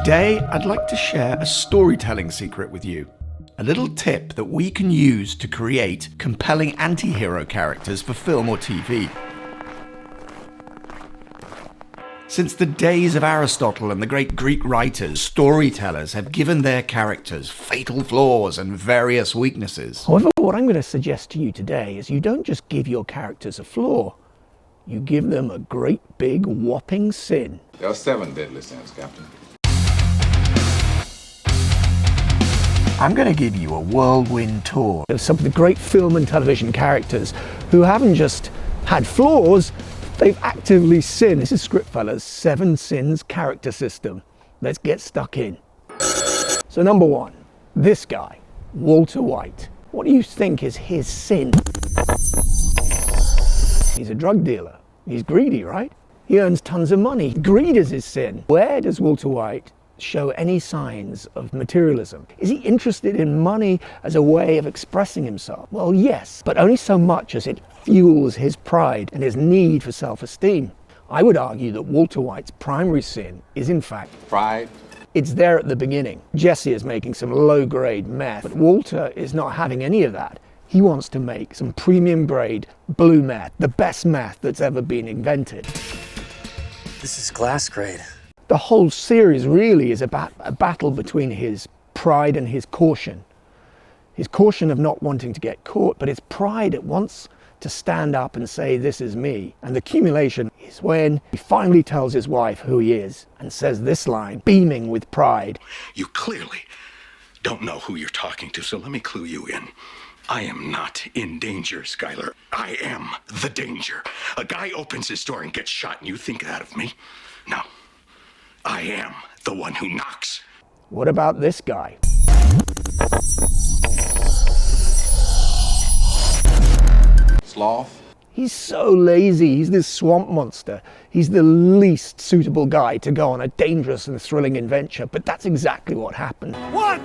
Today, I'd like to share a storytelling secret with you. A little tip that we can use to create compelling anti-hero characters for film or TV. Since the days of Aristotle and the great Greek writers, storytellers have given their characters fatal flaws and various weaknesses. However, what I'm going to suggest to you today is you don't just give your characters a flaw, you give them a great big whopping sin. There are 7 deadly sins, Captain. I'm going to give you a whirlwind tour Of some of the great film and television characters who haven't just had flaws, they've actively sinned. This is Scriptfellas' 7 Sins character system. Let's get stuck in. So number 1, this guy, Walter White. What do you think is his sin? He's a drug dealer. He's greedy, right? He earns tons of money. Greed is his sin. Where does Walter White show any signs of materialism? Is he interested in money as a way of expressing himself? Well, yes, but only so much as it fuels his pride and his need for self-esteem. I would argue that Walter White's primary sin is in fact Pride. it's there at the beginning. Jesse is making some low-grade meth, but Walter is not having any of that. He wants to make some premium-grade blue meth, the best meth that's ever been invented. This is glass grade. The whole series really is about a battle between his pride and his caution. His caution of not wanting to get caught, but his pride it wants to stand up and say, this is me. And the accumulation is when he finally tells his wife who he is and says this line, beaming with pride. You clearly don't know who you're talking to, so let me clue you in. I am not in danger, Skylar. I am the danger. A guy opens his door and gets shot, and you think that of me? No. I am the one who knocks. What about this guy? Sloth. He's so lazy, he's this swamp monster. He's the least suitable guy to go on a dangerous and thrilling adventure, but that's exactly what happened. What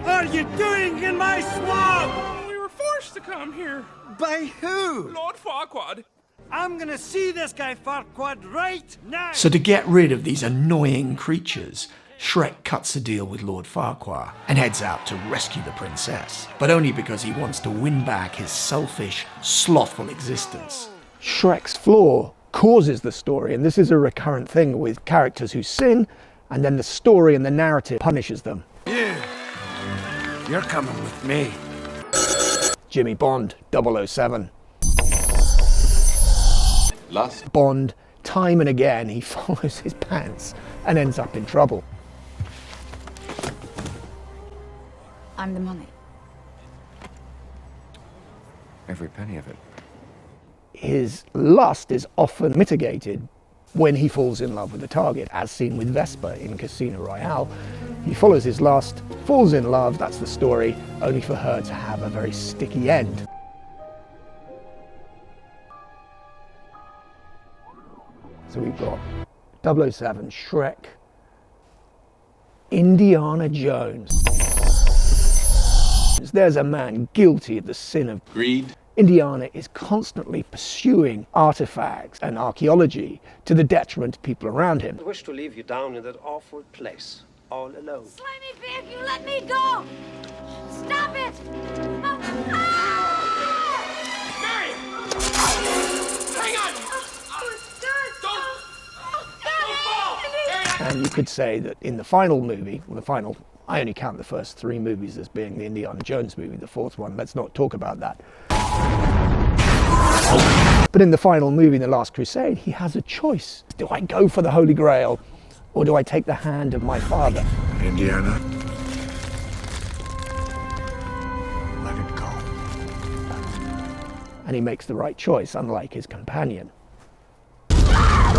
are you doing in my swamp? We were forced to come here. By who? Lord Farquaad. I'm gonna see this guy Farquaad right now. So to get rid of these annoying creatures, Shrek cuts a deal with Lord Farquaad and heads out to rescue the princess, but only because he wants to win back his selfish, slothful existence. Shrek's flaw causes the story, and this is a recurrent thing with characters who sin, and then the story and the narrative punishes them. You're coming with me. Jimmy Bond, 007. Lust. Bond, time and again, he follows his pants and ends up in trouble. I'm the money. Every penny of it. His lust is often mitigated when he falls in love with the target, as seen with Vesper in Casino Royale. He follows his lust, falls in love, that's the story, only for her to have a very sticky end. So we've got 007, Shrek, Indiana Jones. There's a man guilty of the sin of Greed. Indiana is constantly pursuing artifacts and archaeology to the detriment of people around him. I wish to leave you down in that awful place, all alone. Slimy pig, you let me go! Stop it! And you could say that in the final movie, I only count the first 3 movies as being the Indiana Jones movie, the 4th one, let's not talk about that. But in the final movie, The Last Crusade, he has a choice. Do I go for the Holy Grail, or do I take the hand of my father? Indiana, let it go. And he makes the right choice, unlike his companion. Your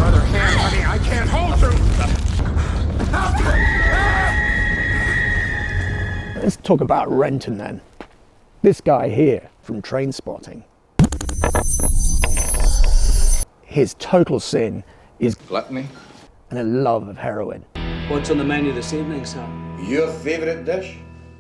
other hand, honey, I can't hold you. Let's talk about Renton then. This guy here from Trainspotting. His total sin is Gluttony. and a love of heroin. What's on the menu this evening, sir? Your favorite dish?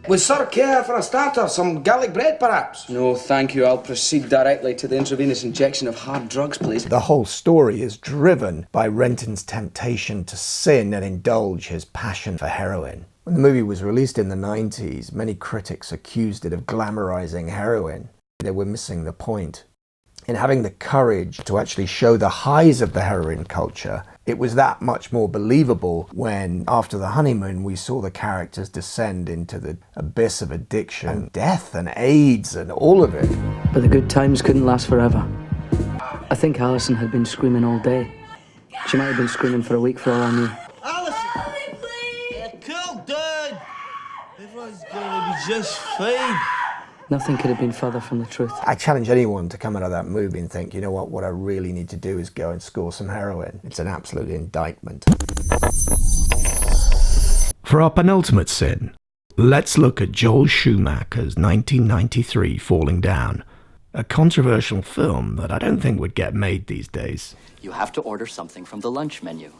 Would sir care for a starter, some garlic bread perhaps? No, thank you. I'll proceed directly to the intravenous injection of hard drugs, please. The whole story is driven by Renton's temptation to sin and indulge his passion for heroin. When the movie was released in the 90s, many critics accused it of glamorizing heroin. They were missing the point. In having the courage to actually show the highs of the heroin culture, it was that much more believable when, after the honeymoon, we saw the characters descend into the abyss of addiction and death and AIDS and all of it. But the good times couldn't last forever. I think Alison had been screaming all day. She might have been screaming for a week for all I knew. Alison! Please! Cool, dude! Everyone's gonna be just fine. Nothing could have been further from the truth. I challenge anyone to come out of that movie and think, you know what I really need to do is go and score some heroin. It's an absolute indictment. For our penultimate sin, let's look at Joel Schumacher's 1993 Falling Down, a controversial film that I don't think would get made these days. You have to order something from the lunch menu.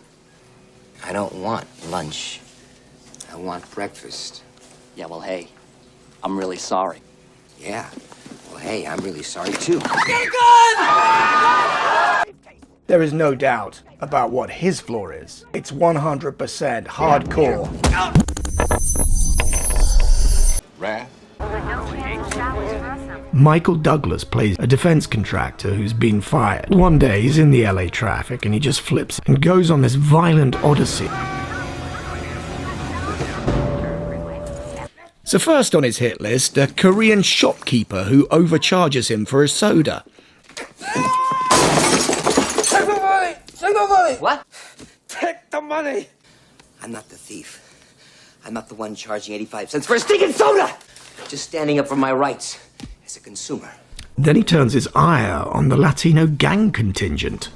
I don't want lunch. I want breakfast. Yeah, well, hey, I'm really sorry. Yeah. Well, hey, I'm really sorry, too. There is no doubt about what his flaw is. It's 100% hardcore. Wrath? Michael Douglas plays a defense contractor who's been fired. One day he's in the LA traffic and he just flips and goes on this violent odyssey. So first on his hit list, a Korean shopkeeper who overcharges him for his soda. Take the money! Take the money! What? Take the money! I'm not the thief. I'm not the one charging 85 cents for a stinking soda! Just standing up for my rights as a consumer. Then he turns his ire on the Latino gang contingent.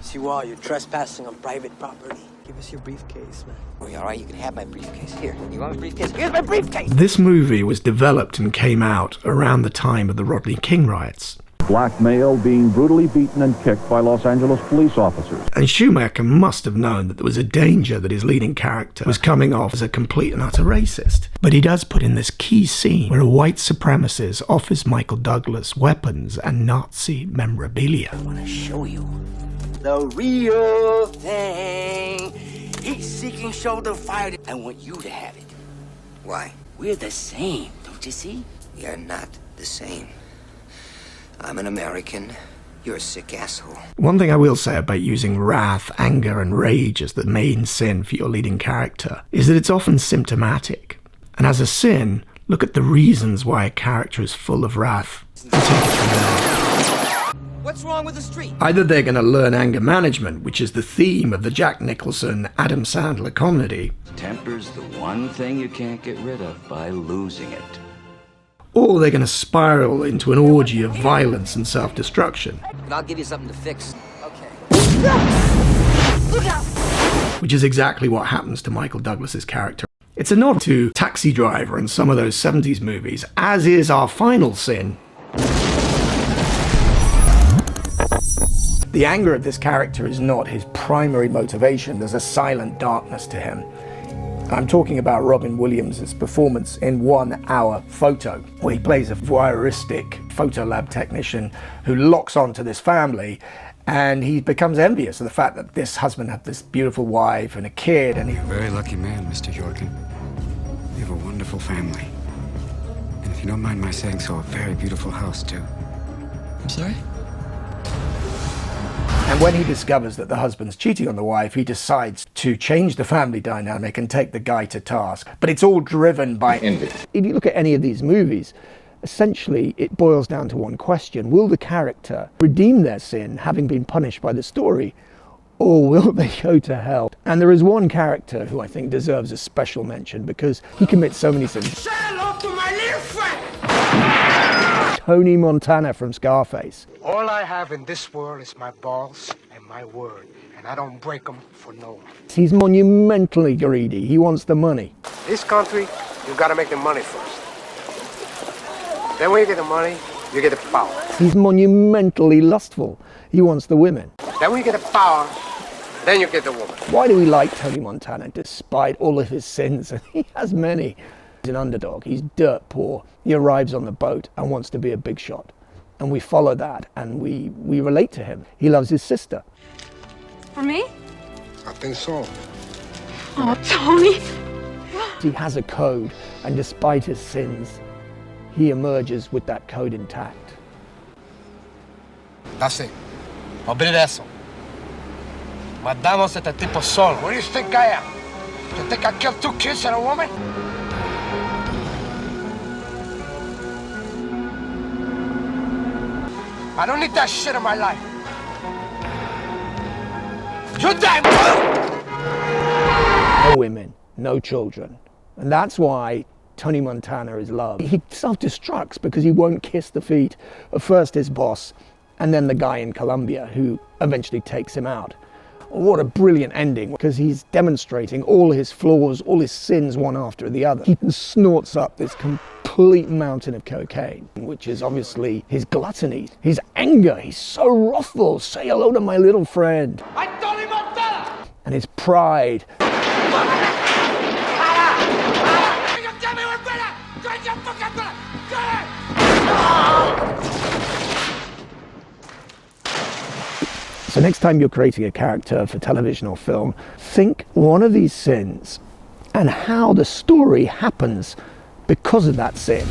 See, while you're trespassing on private property. Give us your briefcase, man. Oh, all right, you can have my briefcase. Here, you want my briefcase? Here's my briefcase! This movie was developed and came out around the time of the Rodney King riots. Black male being brutally beaten and kicked by Los Angeles police officers. And Schumacher must have known that there was a danger that his leading character was coming off as a complete and utter racist. But he does put in this key scene where a white supremacist offers Michael Douglas weapons and Nazi memorabilia. I want to show you the real thing. He's seeking shoulder fire. I want you to have it. Why? We're the same, don't you see? We are not the same. I'm an American. You're a sick asshole. One thing I will say about using wrath, anger, and rage as the main sin for your leading character is that it's often symptomatic. And as a sin, look at the reasons why a character is full of wrath and take it from there. What's wrong with the street? Either they're going to learn anger management, which is the theme of the Jack Nicholson, Adam Sandler comedy. Temper's the one thing you can't get rid of by losing it. Or they're going to spiral into an orgy of violence and self-destruction. And I'll give you something to fix. Okay. Look out! Which is exactly what happens to Michael Douglas's character. It's a nod to Taxi Driver and some of those 70s movies, as is our final sin. The anger of this character is not his primary motivation. There's a silent darkness to him. I'm talking about Robin Williams' performance in 1 Hour Photo, where he plays a voyeuristic photo lab technician who locks onto this family, and he becomes envious of the fact that this husband had this beautiful wife and a kid. And You're a very lucky man, Mr. Jorgen. You have a wonderful family. And if you don't mind my saying so, a very beautiful house, too. I'm sorry? And when he discovers that the husband's cheating on the wife, he decides to change the family dynamic and take the guy to task. But it's all driven by envy. If you look at any of these movies, essentially it boils down to one question. Will the character redeem their sin, having been punished by the story, or will they go to hell? And there is one character who I think deserves a special mention because he commits so many sins. Say hello to my little friend! Tony Montana from Scarface. All I have in this world is my balls and my word, and I don't break them for no one. He's monumentally greedy. He wants the money. This country, you gotta make the money first. Then when you get the money, you get the power. He's monumentally lustful. He wants the women. Then when you get the power, then you get the woman. Why do we like Tony Montana despite all of his sins? And he has many. He's an underdog. He's dirt poor. He arrives on the boat and wants to be a big shot. And we follow that, and we relate to him. He loves his sister. For me? I think so. Oh, Tony. He has a code, and despite his sins, he emerges with that code intact. That's it. Olvide eso. Mandamos este tipo solo. What do you think I am? You think I killed 2 kids and a woman? I don't need that shit in my life. You damn No women, no children. And that's why Tony Montana is loved. He self-destructs because he won't kiss the feet of first his boss and then the guy in Colombia who eventually takes him out. What a brilliant ending, because he's demonstrating all his flaws, all his sins, one after the other. He snorts up this complete mountain of cocaine, which is obviously his gluttony, his anger. He's so wrathful. Say hello to my little friend. And his pride. So next time you're creating a character for television or film, think one of these sins and how the story happens because of that sin.